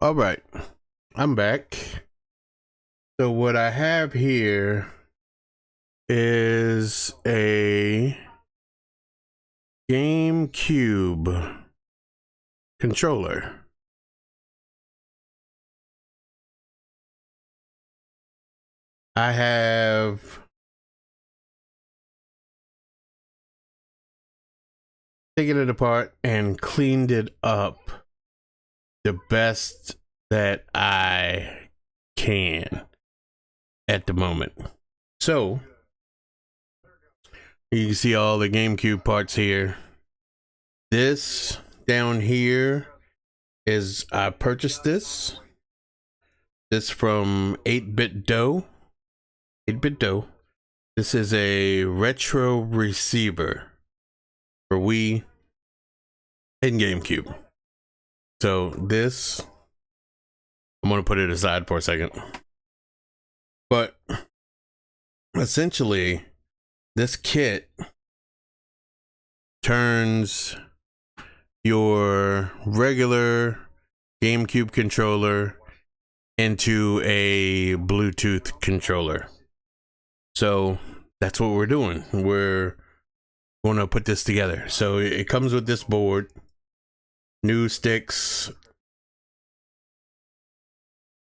All right, I'm back. So what I have here is a GameCube controller. I have taken it apart and cleaned it up the best that I can at the moment. So you can see all the GameCube parts here. This down here is I purchased this from 8-Bit Dough. 8-Bit Dough. This is a retro receiver for Wii and GameCube. So this, I'm going to put it aside for a second. But essentially, this kit turns your regular GameCube controller into a Bluetooth controller. So that's what we're doing. We're going to put this together. So it comes with this board, new sticks.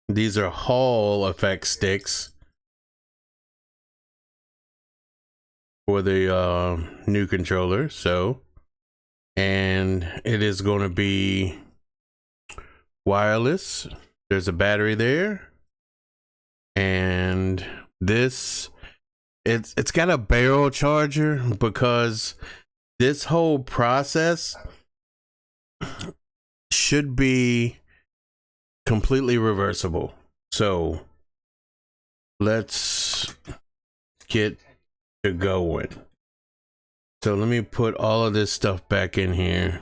These are Hall effect sticks for the new controller. So, and it is going to be wireless. There's a battery there, and this it's got a barrel charger because this whole process should be completely reversible. So let's get to going. So let me put all of this stuff back in here.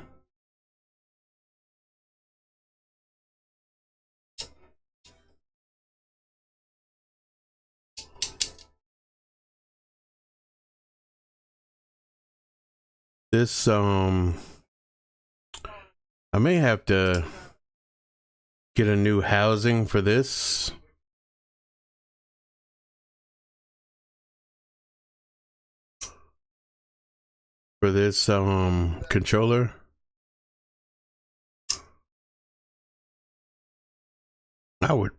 This I may have to get a new housing for this. For this controller. I would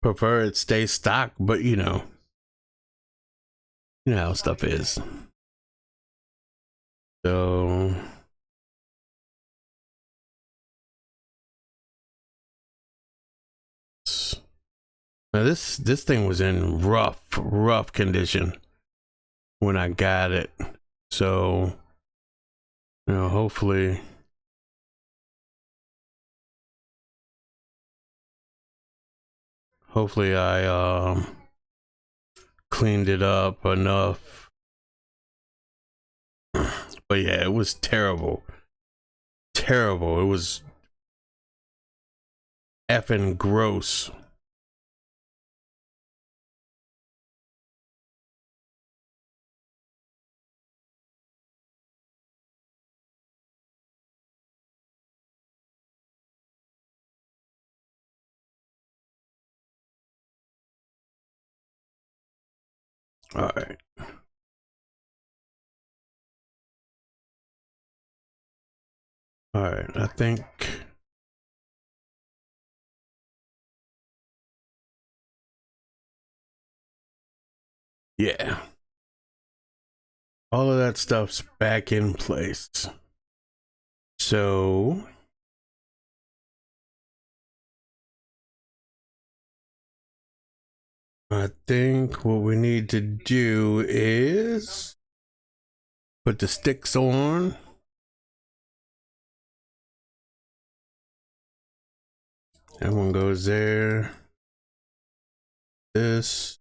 prefer it stay stock, but you know how stuff is. So now this thing was in rough condition when I got it. So hopefully I cleaned it up enough. But yeah, it was terrible. It was effing gross. All right. I think yeah. All of that stuff's back in place. So I think what we need to do is put the sticks on. That one goes there. This.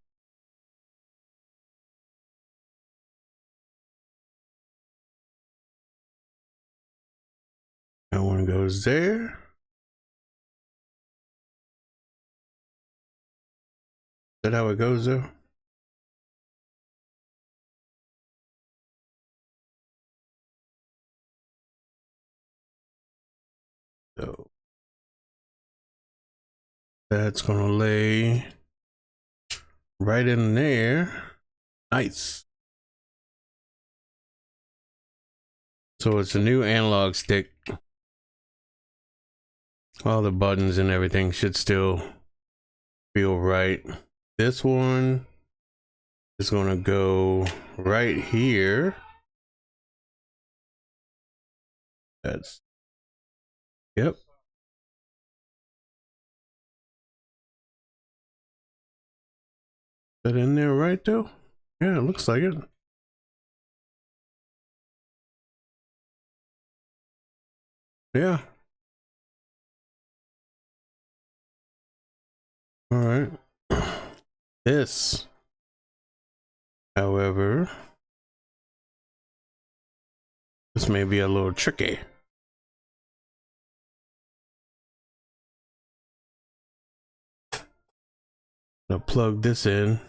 That one goes there. Is that how it goes though? So That's gonna lay right in there. Nice. So it's a new analog stick. All the buttons and everything should still feel right. This one is gonna go right here. That's, yep. Is that in there right though? Yeah, it looks like it. Yeah. All right. This, however, this may be a little tricky. I'll plug this in.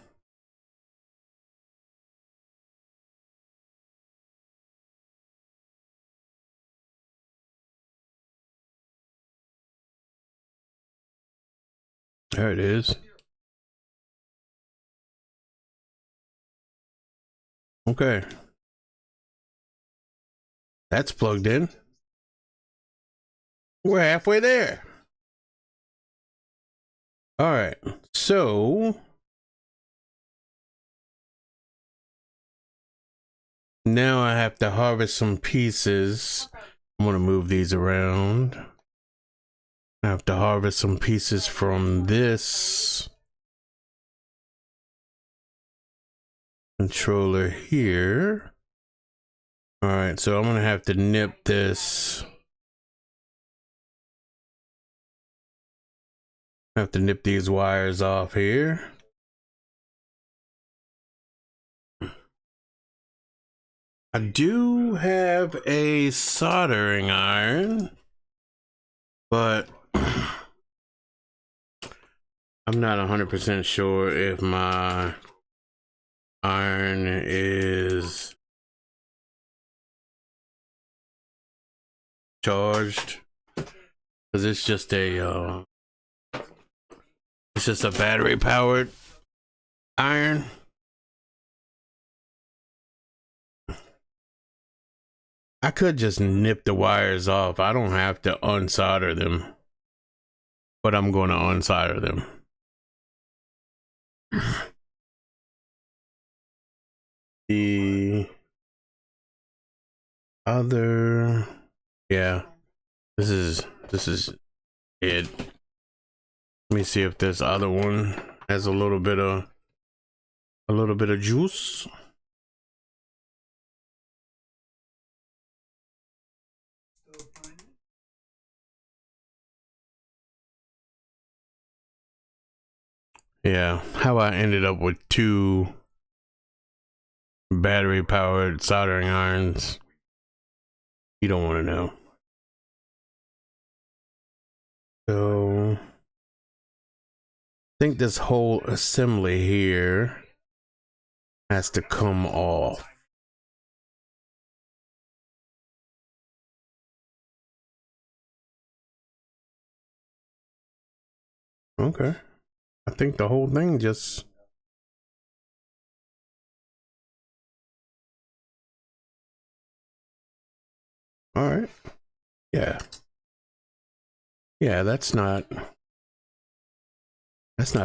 There it is. Okay. That's plugged in. We're halfway there. All right. So now I have to harvest some pieces. I'm going to move these around. I have to harvest some pieces from this controller here. All right, so I'm gonna have to nip this. I have to nip these wires off here. I do have a soldering iron, but I'm not 100% sure if my iron is charged, because it's just a battery powered iron. I could just nip the wires off. I don't have to unsolder them, but I'm going to unsolder them. The other, yeah, this is it. Let me see if this other one has a little bit of juice. Yeah, how I ended up with two battery powered soldering irons, you don't want to know. So I think this whole assembly here has to come off. Okay, I think the whole thing just, all right. Yeah, that's not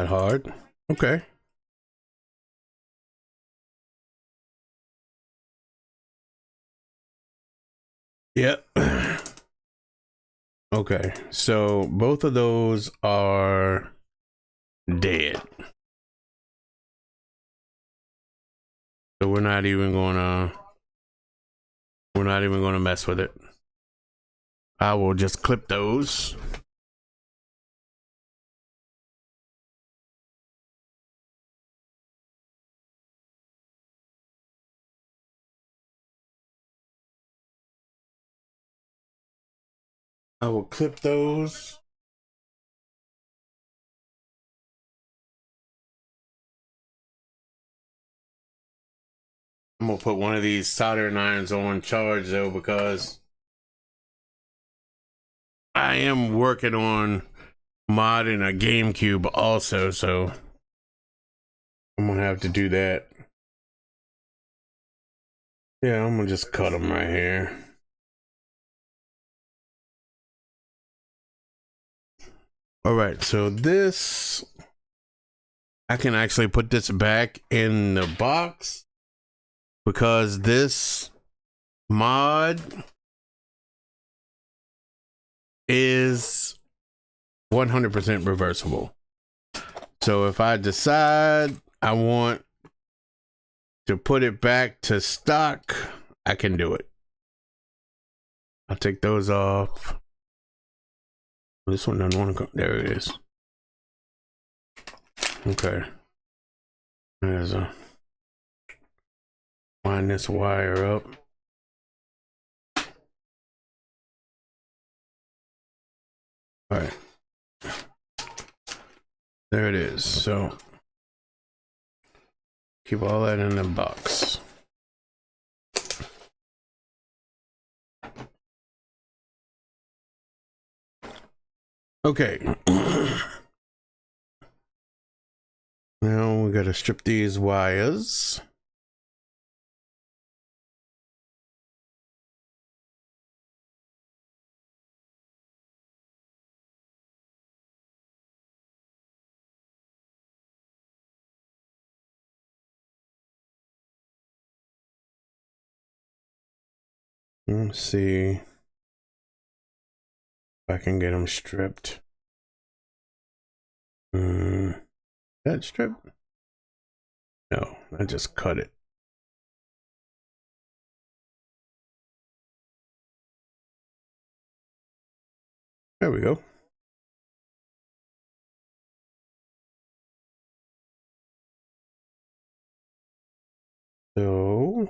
hard. Okay. Yep. Okay, so both of those are dead. So we're not even gonna mess with it. I will just clip those. I will clip those. I'm gonna put one of these soldering irons on charge though, because I am working on modding a GameCube also, so I'm gonna have to do that. Yeah, I'm gonna just cut them right here. All right, so this, I can actually put this back in the box because this mod is 100% reversible. So if I decide I want to put it back to stock, I can do it. I'll take those off. This one doesn't want to come. There it is. Okay. There's a, line this wire up. All right. There it is. So keep all that in the box. Okay. Now we gotta strip these wires. Let's see if I can get them stripped. That strip? No, I just cut it. There we go. So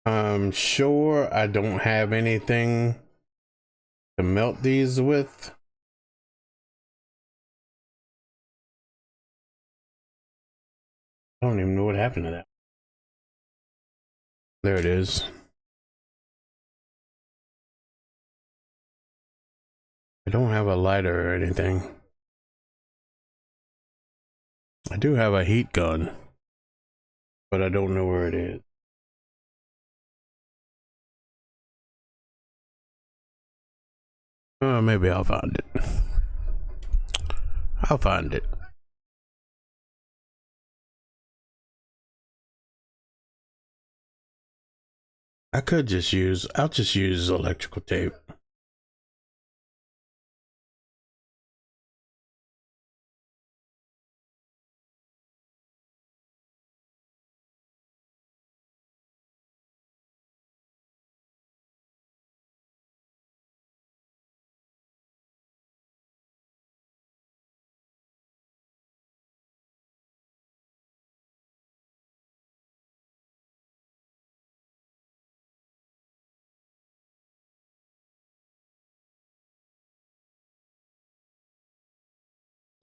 I'm sure I don't have anything to melt these with. I don't even know what happened to that. There it is. I don't have a lighter or anything. I do have a heat gun, but I don't know where it is. Maybe I'll find it. I'll find it. I'll just use electrical tape.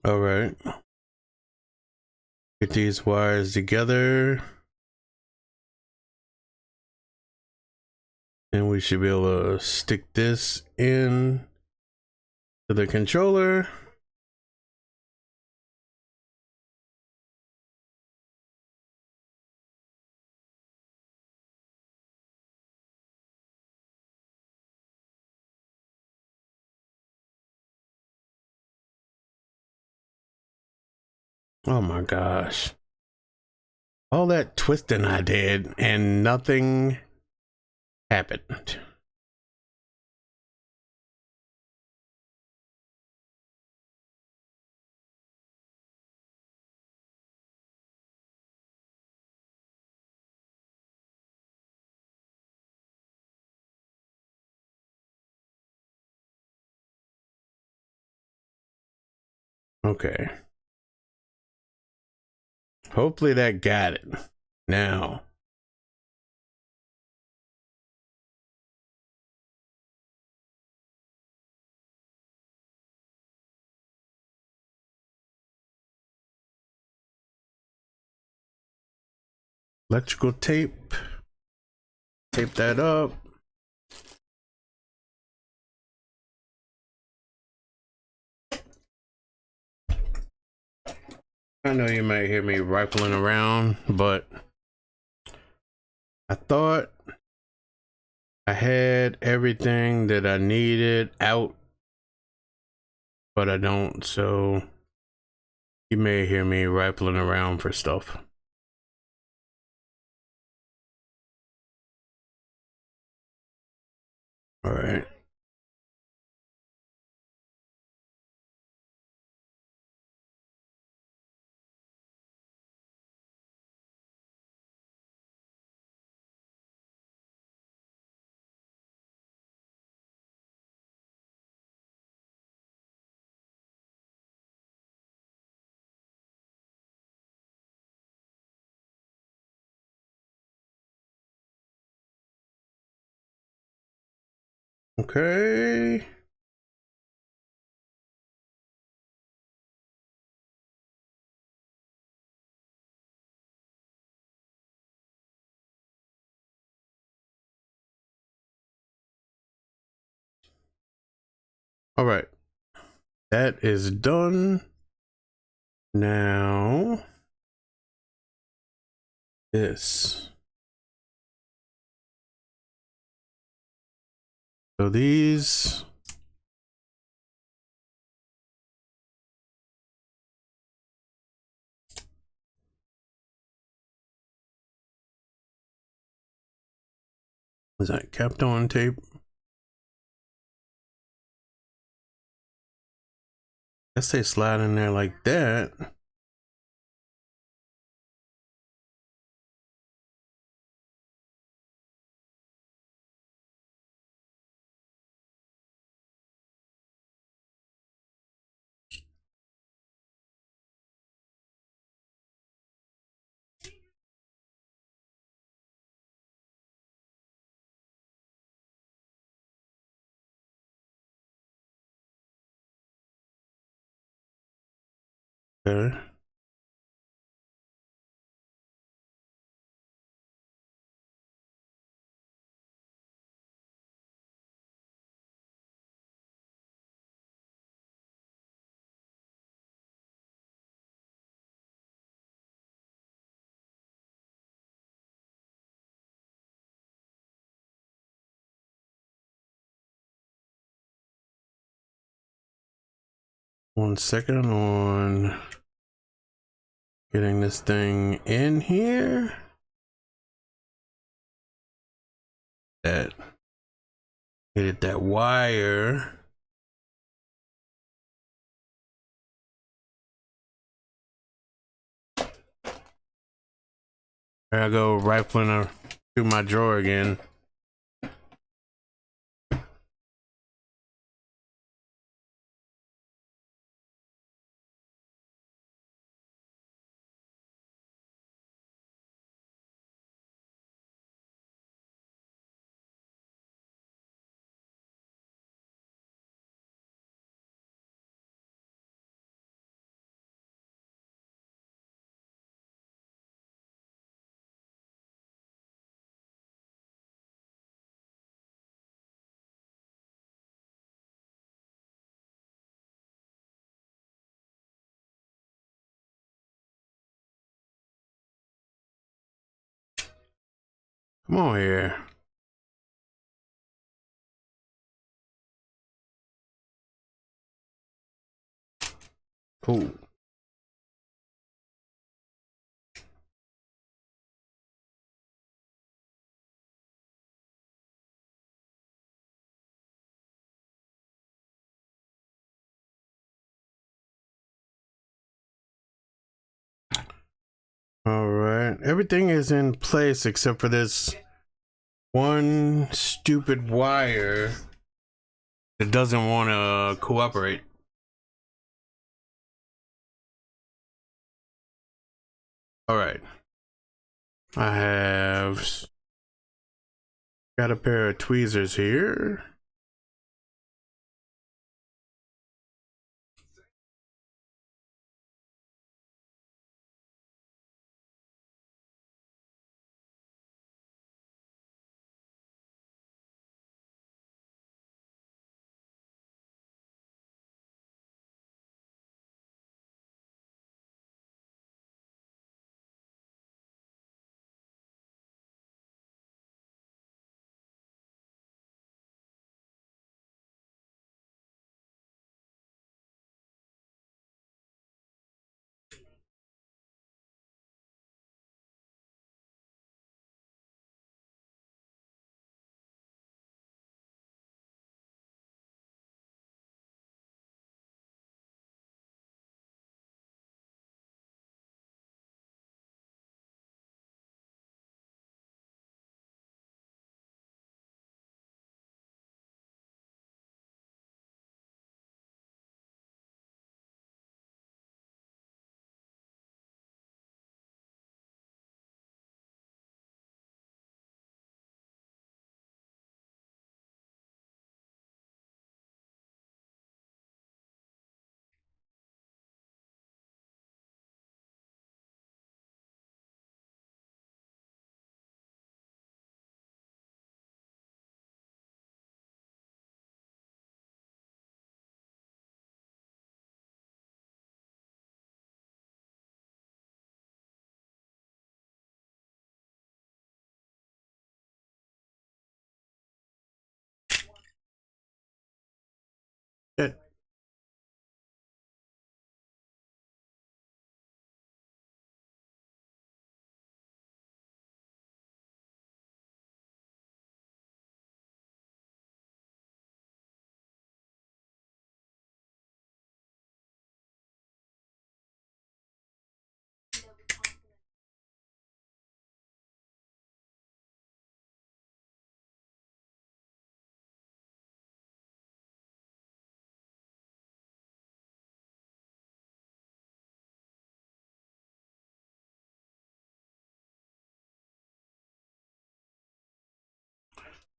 All right. Get these wires together. And we should be able to stick this in to the controller. Oh my gosh. All that twisting I did and nothing happened. Okay. Hopefully that got it. Now. Electrical tape. Tape that up. I know you might hear me rifling around, but I thought I had everything that I needed out, but I don't, so you may hear me rifling around for stuff. All right. Okay. All right. That is done. Now, this. So these. Was that kept on tape? Guess they slide in there like that. Okay. One second on getting this thing in here. That needed that wire. There I go rifling through my drawer again. Come on here. Oh. All right. Everything is in place except for this one stupid wire that doesn't want to cooperate. All right. I have got a pair of tweezers here.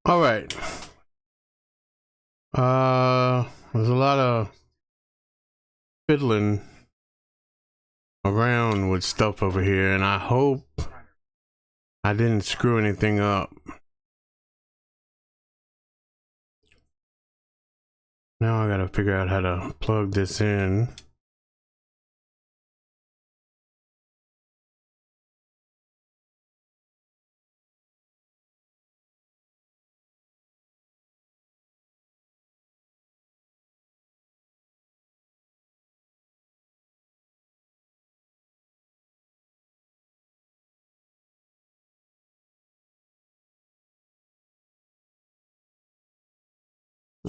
All right. There's a lot of fiddling around with stuff over here, and I hope I didn't screw anything up. Now I gotta figure out how to plug this in.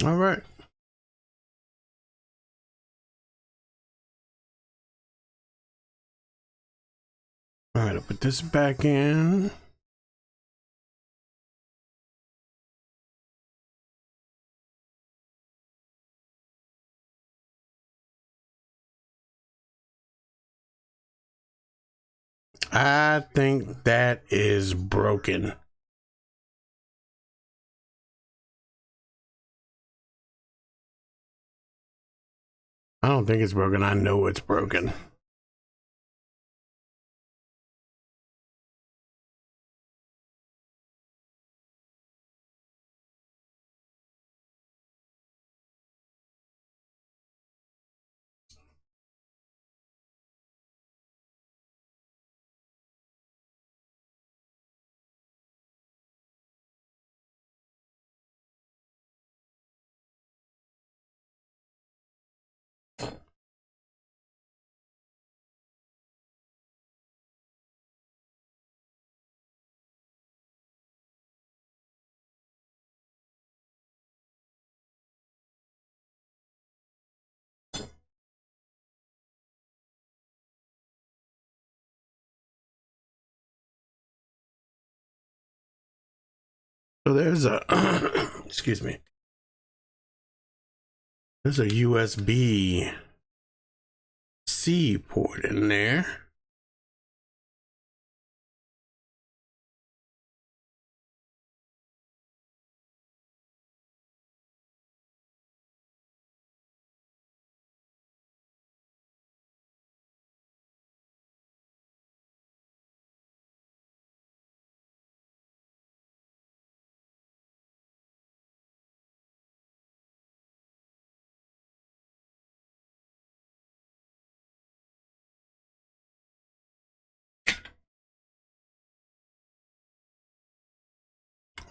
All right. All right, I'll put this back in. I think that is broken. I don't think it's broken. I know it's broken. So there's a excuse me. There's a USB-C port in there.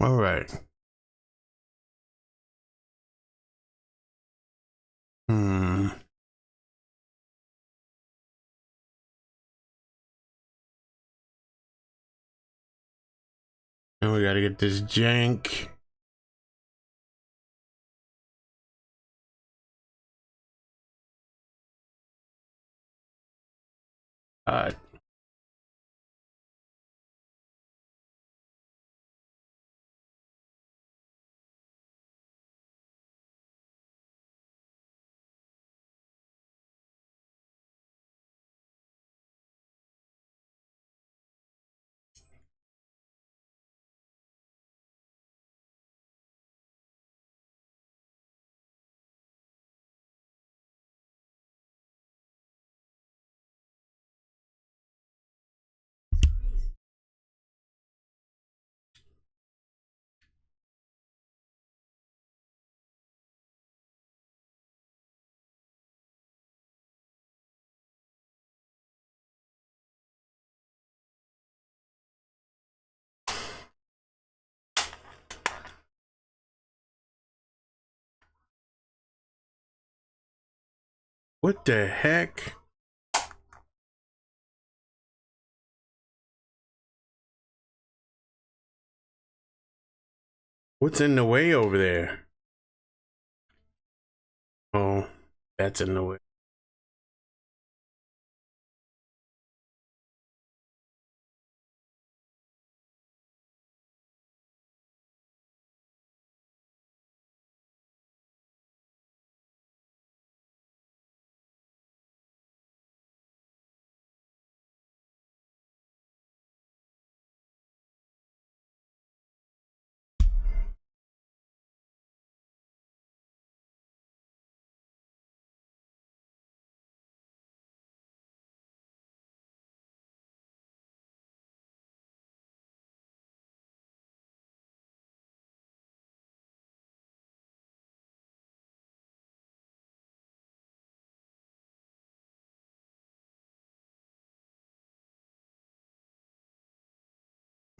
All right. And we gotta get this jank. Uh, what the heck? What's in the way over there? Oh, that's in the way.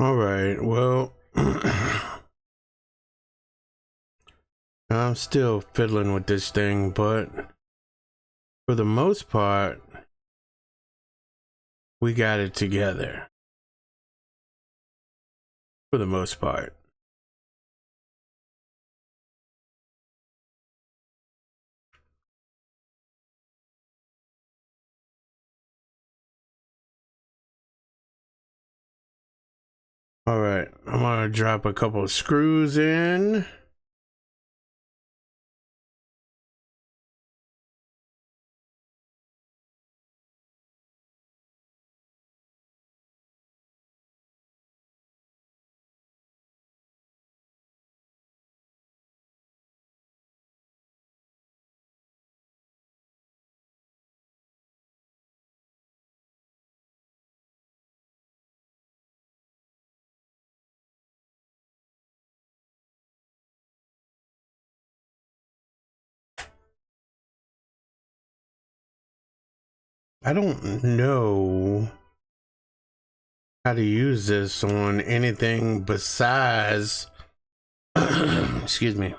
All right, well, I'm still fiddling with this thing, but for the most part, we got it together. For the most part. All right, I'm gonna drop a couple of screws in. I don't know how to use this on anything besides excuse me,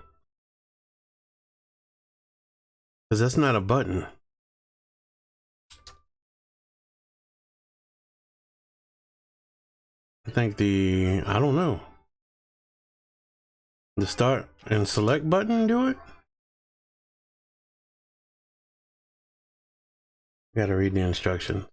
because that's not a button. I think I don't know, the start and select button do it. Gotta read the instruction.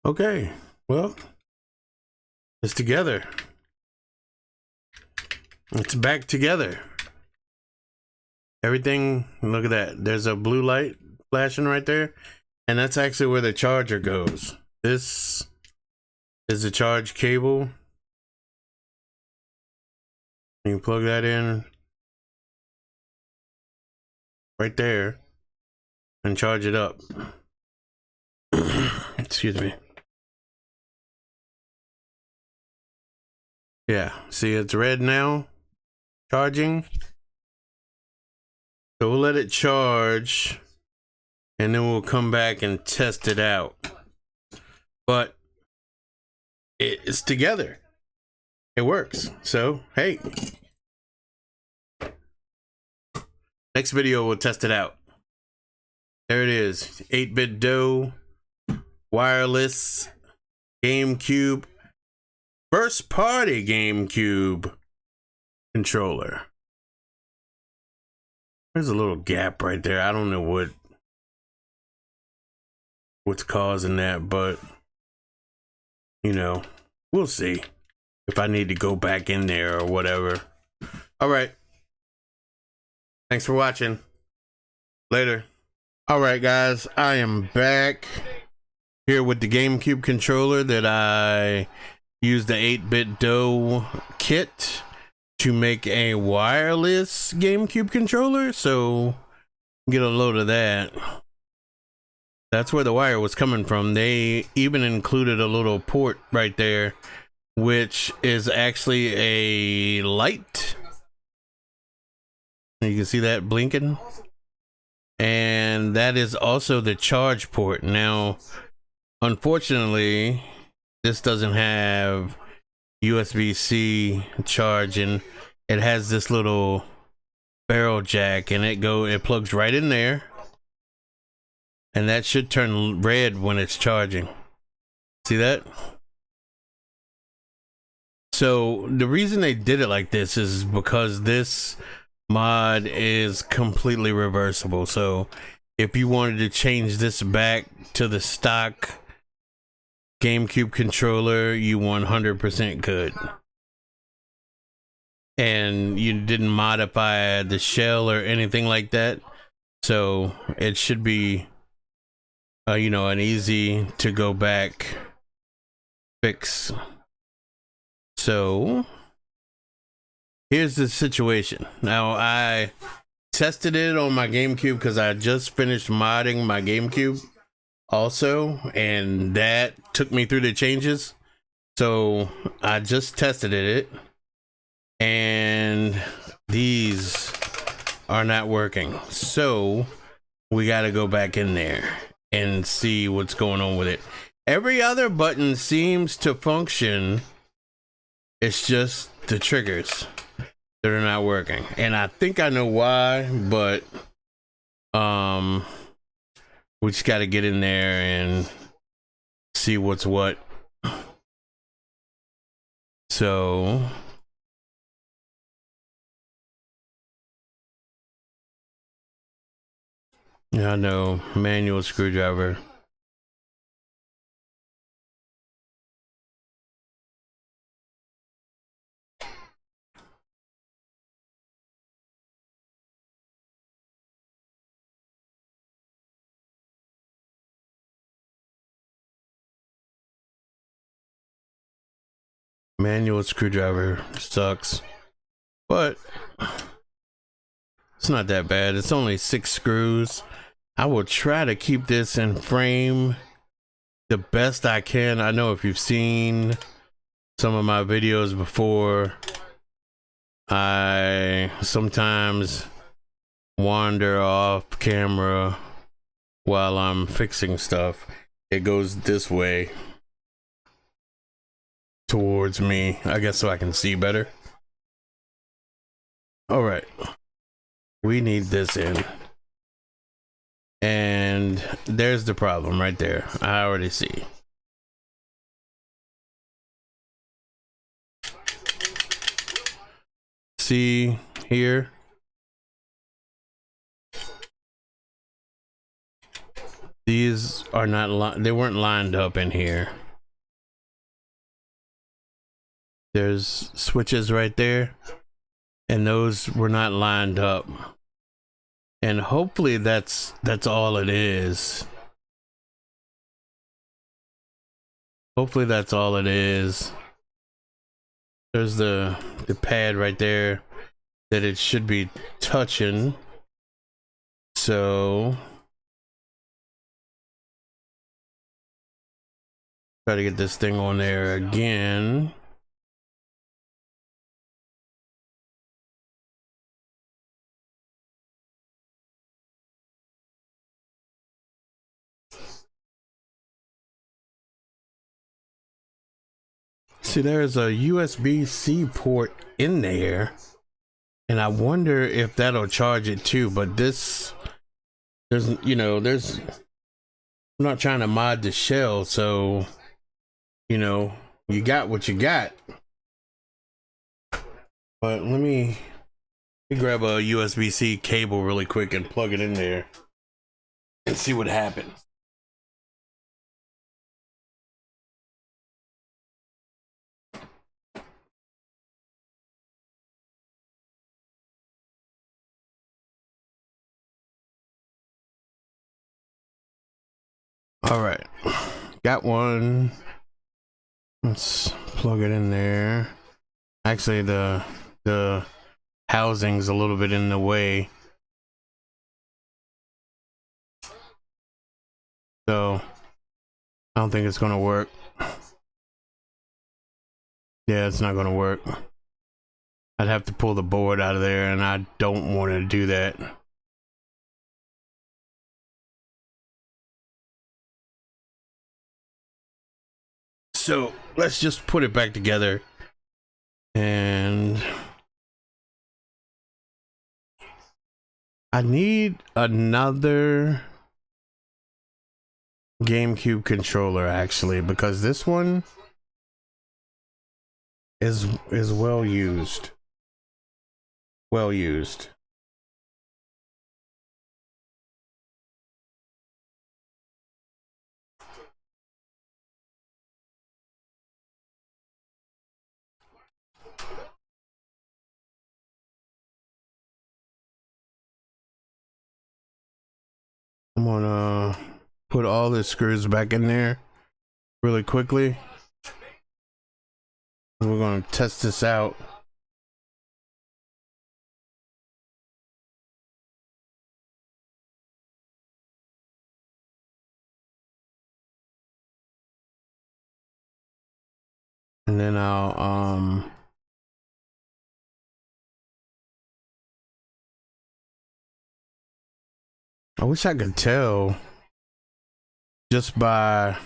Okay, well, it's together. It's back together. Everything, look at that. There's a blue light flashing right there. And that's actually where the charger goes. This is the charge cable. You plug that in right there and charge it up. Excuse me. Yeah, see it's red now, charging. So we'll let it charge and then we'll come back and test it out. But it's together. It works. So, hey. Next video we'll test it out. There it is. 8-bit DOE, wireless, GameCube, first party GameCube controller. There's a little gap right there. I don't know what's causing that, but you know, we'll see if I need to go back in there or whatever. All right. Thanks for watching. Later. All right, guys, I am back here with the GameCube controller that I used the 8-bit DOE kit to make a wireless GameCube controller. So get a load of that. That's where the wire was coming from. They even included a little port right there, which is actually a light. You can see that blinking. And that is also the charge port. Now, unfortunately, this doesn't have USB-C charging. It has this little barrel jack and it plugs right in there. And that should turn red when it's charging. See that? So the reason they did it like this is because this mod is completely reversible. So if you wanted to change this back to the stock GameCube controller, you 100% could. And you didn't modify the shell or anything like that. So it should be you know, an easy to go back fix. So here's the situation. Now I tested it on my GameCube because I just finished modding my GameCube also, and that took me through the changes. So I just tested it, and these are not working. So we got to go back in there and see what's going on with it. Every other button seems to function. It's just the triggers that are not working, and I think I know why, but we just got to get in there and see what's what. So yeah, I know, manual screwdriver. Manual screwdriver sucks, but it's not that bad. It's only 6 screws. I will try to keep this in frame the best I can. I know if you've seen some of my videos before, I sometimes wander off camera while I'm fixing stuff. It goes this way towards me, I guess, so I can see better. All right, we need this in, and there's the problem right there. I already see. See here, these are not they weren't lined up in here. There's switches right there, and those were not lined up, and hopefully that's all it is. Hopefully that's all it is. There's the pad right there that it should be touching. So try to get this thing on there again. See, there's a USB-C port in there, and I wonder if that'll charge it too. But this, there's, I'm not trying to mod the shell, so you got what you got. But let me grab a USB-C cable really quick and plug it in there and see what happens. All right, got one. Let's plug it in there. Actually, the housing's a little bit in the way, so I don't think it's gonna work. Yeah, it's not gonna work. I'd have to pull the board out of there, and I don't want to do that. So let's just put it back together, and I need another GameCube controller, actually, because this one is well used. Well used. I'm gonna put all the screws back in there really quickly. We're going to test this out. And then I'll I wish I could tell just by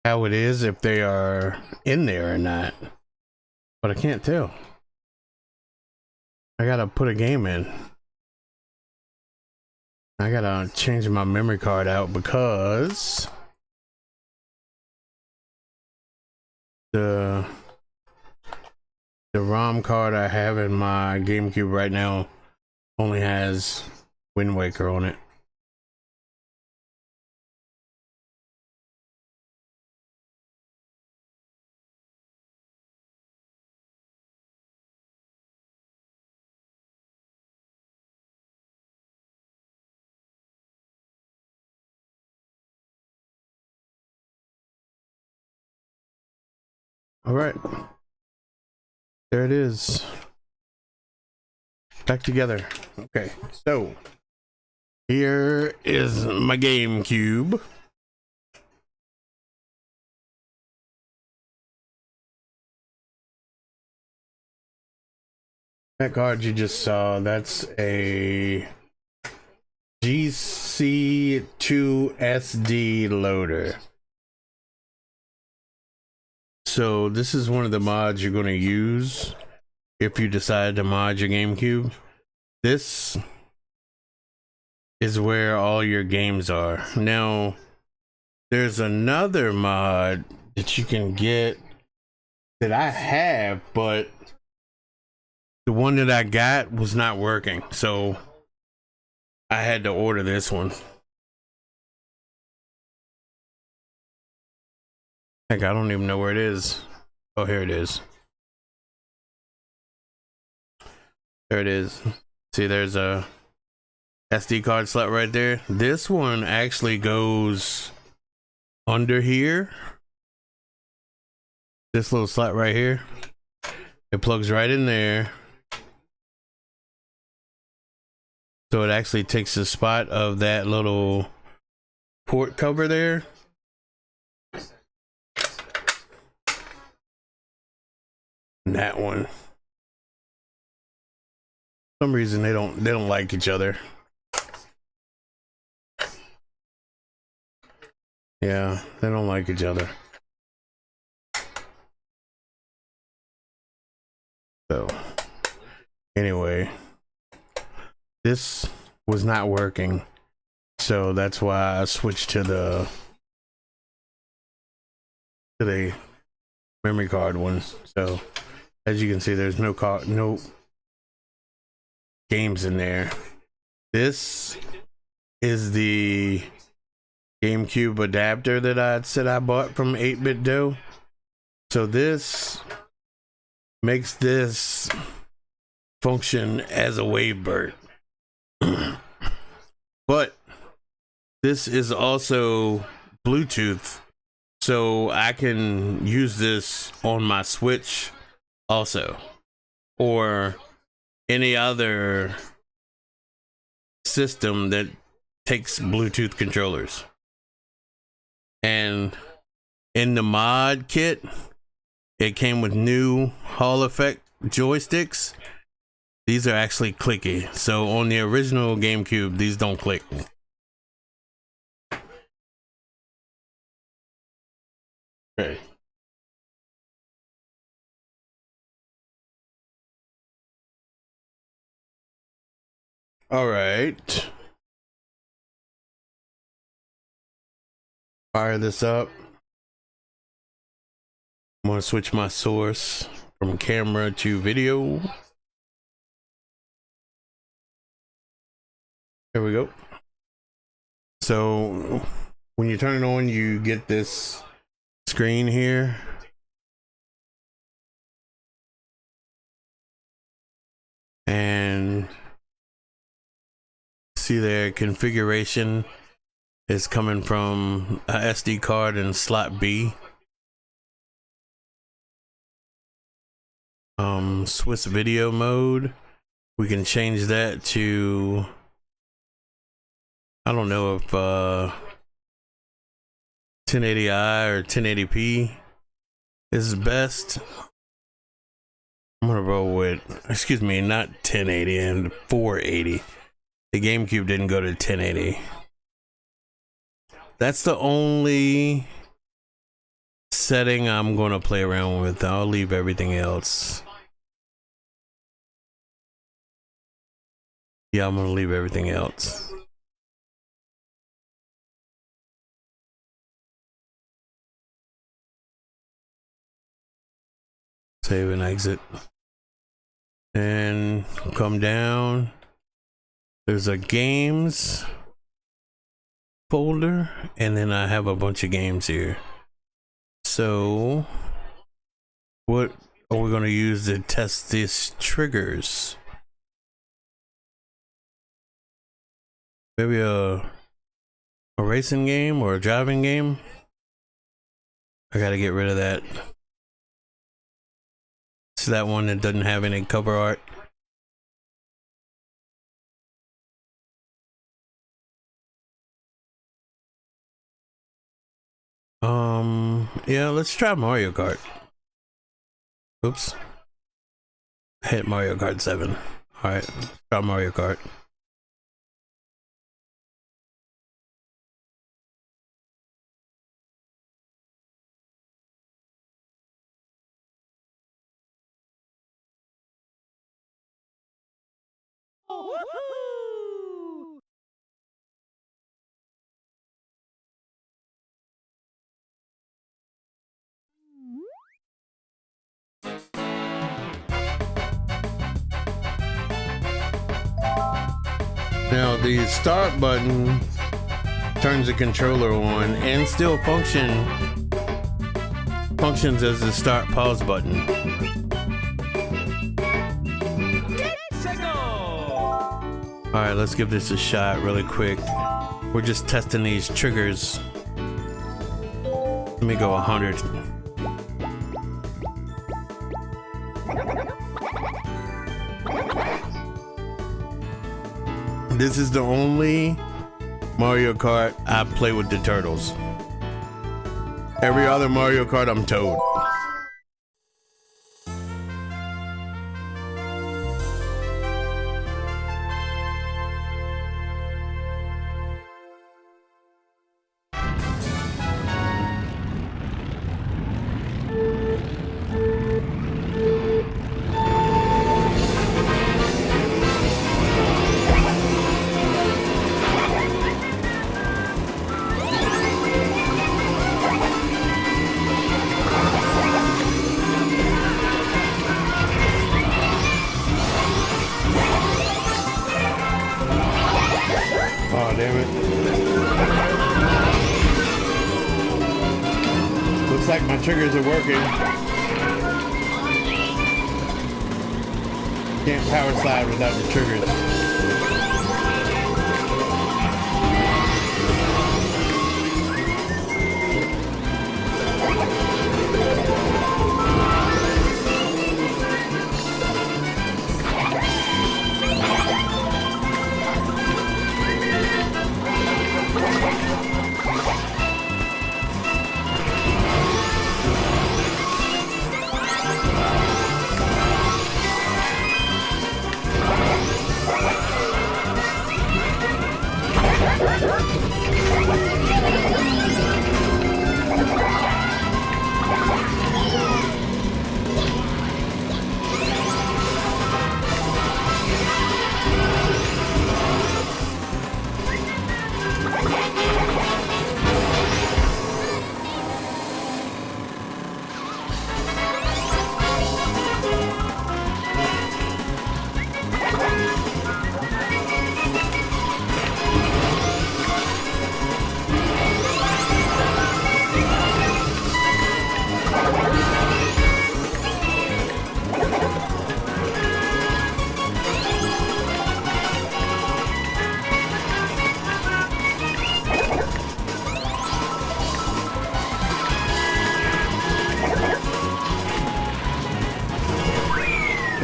how it is if they are in there or not, but I can't tell. I gotta put a game in. I gotta change my memory card out because the ROM card I have in my GameCube right now only has Wind Waker on it. All right, there it is. Back together. Okay, so here is my GameCube. That card you just saw, that's a GC2SD loader. So this is one of the mods you're going to use if you decide to mod your GameCube. This is where all your games are. Now, there's another mod that you can get that I have, but the one that I got was not working, so I had to order this one. Heck, I don't even know where it is. Oh, here it is. There it is. See, there's a SD card slot right there. This one actually goes under here. This little slot right here. It plugs right in there. So it actually takes the spot of that little port cover there. And that one. For some reason they don't like each other. Yeah, they don't like each other. So anyway, this was not working, so that's why I switched to the memory card one. So as you can see, there's no games in there. This is the GameCube adapter that I said I bought from 8-Bit Do. So this makes this function as a Wavebird. But this is also Bluetooth, so I can use this on my Switch also, or any other system that takes Bluetooth controllers. And in the mod kit, it came with new Hall effect joysticks. These are actually clicky. So on the original GameCube, these don't click. Okay. All right. Fire this up. I'm gonna switch my source from camera to video. There we go. So when you turn it on, you get this screen here. And see there, configuration. is coming from a SD card in slot B. Swiss video mode, we can change that to, I don't know if 1080i or 1080p is best. I'm gonna roll with, excuse me, not 1080 and 480. The GameCube didn't go to 1080. That's the only setting I'm gonna play around with. I'll leave everything else. Yeah, I'm gonna leave everything else. Save and exit. And come down. There's a games folder, and then I have a bunch of games here. So what are we going to use to test these triggers? Maybe a racing game or a driving game. I gotta get rid of that. It's that one that doesn't have any cover art. Yeah, let's try Mario Kart. Oops. I hit Mario Kart 7. Alright, try Mario Kart. Now the start button turns the controller on and still functions as the start pause button. Alright, let's give this a shot really quick. We're just testing these triggers. Let me go 100. This is the only Mario Kart I play with the turtles. Every other Mario Kart, I'm Toad. Oh, damn it. Looks like my triggers are working. Can't power slide without the triggers.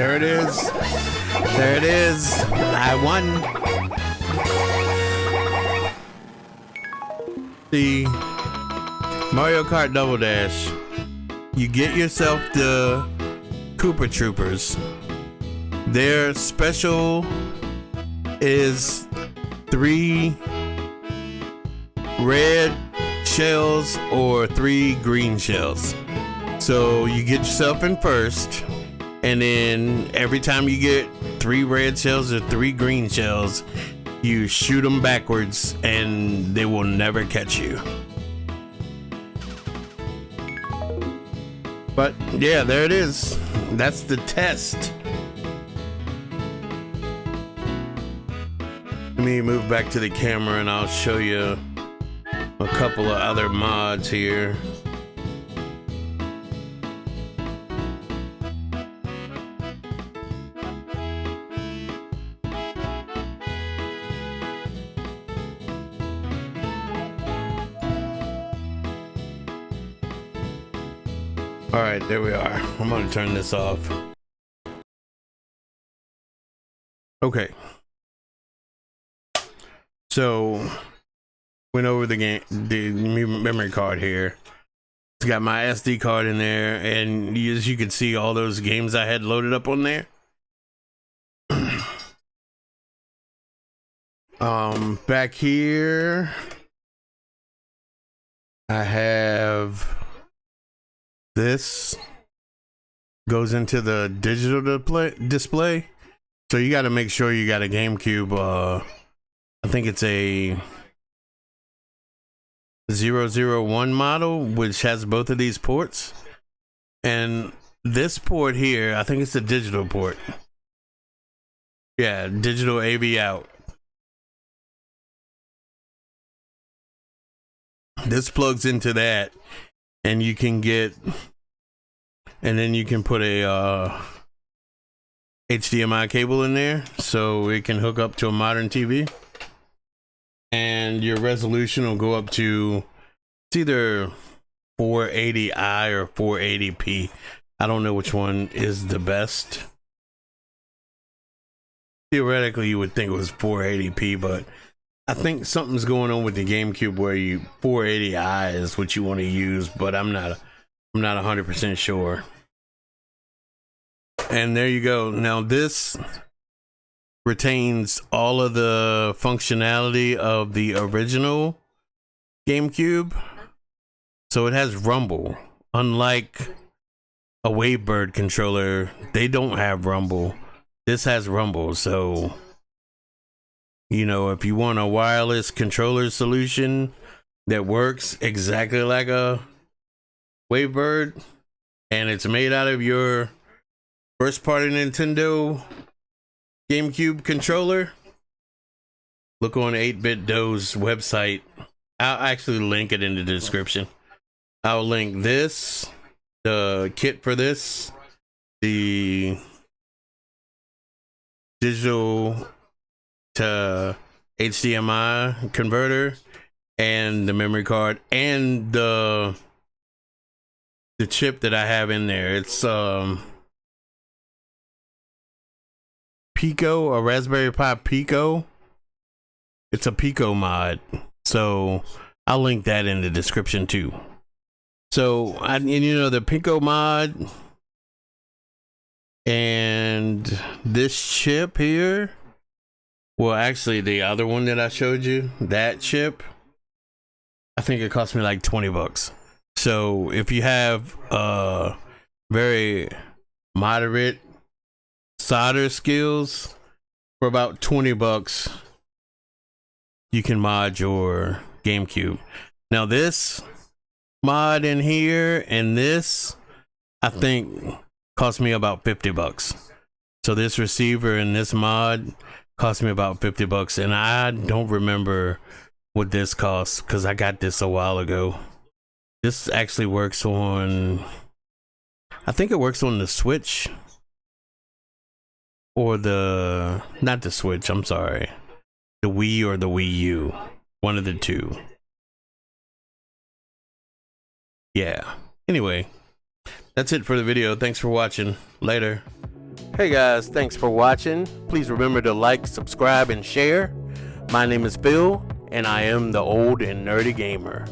There it is. There it is. I won. The Mario Kart Double Dash. You get yourself the Koopa Troopers. Their special is 3 red shells or 3 green shells. So you get yourself in first, and then every time you get 3 red shells or 3 green shells, you shoot them backwards and they will never catch you. But yeah, there it is. That's the test. Let me move back to the camera and I'll show you a couple of other mods here. All right, there we are. I'm gonna turn this off. Okay. So, went over the memory card here. It's got my SD card in there, and as you can see, all those games I had loaded up on there. Back here, I have this. Goes into the digital display. So you got to make sure you got a GameCube. I think it's a 001 model, which has both of these ports. And this port here, I think it's a digital port. Yeah, digital AV out. This plugs into that, and you can get, and then you can put a HDMI cable in there, so it can hook up to a modern TV. And your resolution will go up to, it's either 480i or 480p. I don't know which one is the best. Theoretically, you would think it was 480p, but I think something's going on with the GameCube where 480i is what you want to use, but I'm not 100% sure. And there you go. Now this retains all of the functionality of the original GameCube. So it has rumble. Unlike a Wavebird controller, they don't have rumble. This has rumble. So, you know, if you want a wireless controller solution that works exactly like a Wavebird, and it's made out of your first party Nintendo GameCube controller, look on 8BitDo's website. I'll actually link it in the description. I'll link this, the kit for this, the digital to HDMI converter, and the memory card, and the chip that I have in there. It's Pico, a Raspberry Pi Pico. It's a Pico mod, so I'll link that in the description too. So and you know, the Pico mod and this chip here, well, actually the other one that I showed you, that chip, I think it cost me like 20 bucks. So if you have very moderate solder skills, for about 20 bucks you can mod your GameCube. Now this mod in here and this, I think, cost me about 50 bucks. So this receiver and this mod cost me about 50 bucks, and I don't remember what this costs because I got this a while ago. This actually works on, I think it works on the Switch. Or the, not the Switch, I'm sorry. The Wii or the Wii U. One of the two. Yeah. Anyway, that's it for the video. Thanks for watching. Later. Hey guys, thanks for watching. Please remember to like, subscribe, and share. My name is Phil, and I am the Old and Nerdy Gamer.